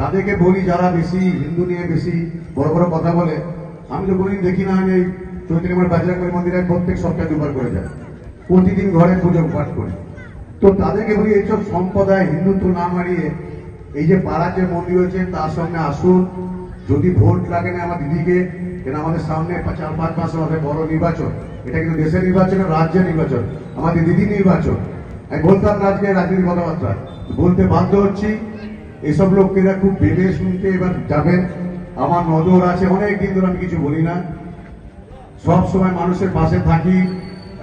তাদেরকে বলি যারা বেশি হিন্দু নিয়ে বেশি বড় বড় কথা বলে, আমি তো কোনোদিন দেখি না যে চৈতন্য বাজরাঙ্গলী মন্দিরে প্রত্যেক সপ্তাহে দুবার করে যায়, প্রতিদিন ঘরে পুজো পাঠ করি। তো তাদেরকে বলি এইসব সম্প্রদায় হিন্দুত্ব না মারিয়ে এই যে পাড়ার যে মন্দির হয়েছে তার সামনে আসুন, যদি ভোট লাগে না আমার দিদিকে, কেন আমাদের সামনে 4-5 মাসের মধ্যে বড় নির্বাচন, এটা কিন্তু দেশের নির্বাচন, রাজ্যের নির্বাচন, আমাদের দিদি নির্বাচন। আমি বলতাম না আজকে রাজনীতির কথাবার্তা, বলতে বাধ্য হচ্ছি। এইসব লোকেরা খুব ভেবে শুনতে এবার যাবেন। আমার নজর আছে, অনেক দিন ধরে আমি কিছু বলি না, সব সময় মানুষের পাশে থাকি,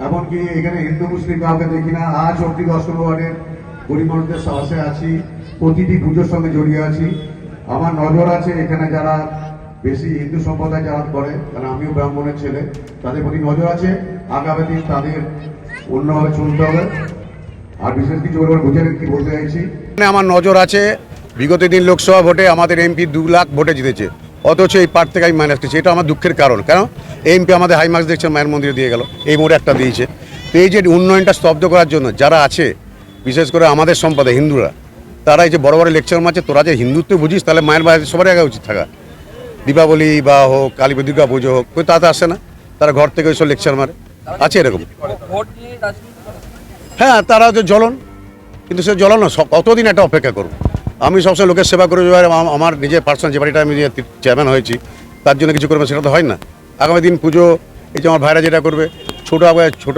এমনকি এখানে হিন্দু মুসলিম কাউকে দেখি না। আজ অব্দি 10 নম্বর ওয়ার্ডের গরিব মানুষদের সাহসে আছি, প্রতিটি পুজোর সঙ্গে জড়িয়ে আছি। আমার নজর আছে এখানে যারা বেশি হিন্দু সম্প্রদায় যারা করে, কারণ আমিও ব্রাহ্মণের ছেলে, তাদের প্রতি নজর আছে। আগামী দিন তাদের অন্যভাবে চলতে হবে। আর বিশেষ কিছু বুঝে কি বলতে চাইছি, আমার নজর আছে। বিগত দিন লোকসভা ভোটে আমাদের এমপি 2 লাখ ভোটে জিতেছে, অথচ এই পার্ট থেকে আমি মাইনাস করছি। এটা আমার দুঃখের কারণ, কেন এমপি আমাদের হাই মার্কস দেখছেন, মায়ের মন্দিরে দিয়ে গেল, এই মোড়ে একটা দিয়েছে। তো এই যে উন্নয়নটা স্তব্ধ করার জন্য যারা আছে, বিশেষ করে আমাদের সম্প্রদায় হিন্দুরা, তারা এই যে বড় বড় লেকচার মারছে, তোরা যে হিন্দুত্ব বুঝিস তাহলে মায়ের বাড়িতে সবারই আগে উচিত থাকা। দীপাবলি বা হোক, কালী দুর্গা পুজো হোক, ওই তাতে আসে না, তারা ঘর থেকে ওইসব লেকচার মারে, আছে এরকম। হ্যাঁ, তারা তো জ্বলন, কিন্তু সে জ্বলন না, কতদিন একটা অপেক্ষা করুন। আমি সবসময় লোকের সেবা করে, আমার নিজের পার্সোনাল যে বাড়িটা আমি যে চেয়ারম্যান হয়েছি তার জন্য কিছু করবে, সেটা তো হয় না। আগামী দিন পুজো, এই যে আমার ভাইরা যেটা করবে, ছোটো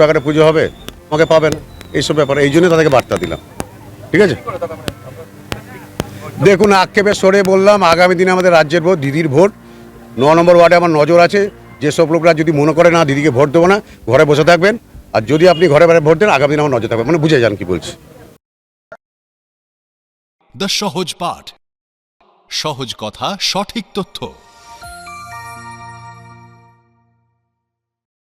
আকারে পুজো হবে, আমাকে পাবেন, এইসব ব্যাপারে এই জন্য তাদেরকে বার্তা দিলাম। ঠিক আছে, দেখুন আক্ষেপে সরে বললাম, আগামী দিনে আমাদের রাজ্যের ভোট, দিদির ভোট। 9 নম্বর ওয়ার্ডে আমার নজর আছে। যেসব লোকরা যদি মনে করে না দিদিকে ভোট দেবো না, ঘরে বসে থাকবেন। আর যদি আপনি ঘরে বাইরে ভোট দেন, আগামী দিন আমার নজর থাকবে, মানে বুঝে যান কি বলছি। দ্য সহজ পাঠ, সহজ কথা, সঠিক তথ্য।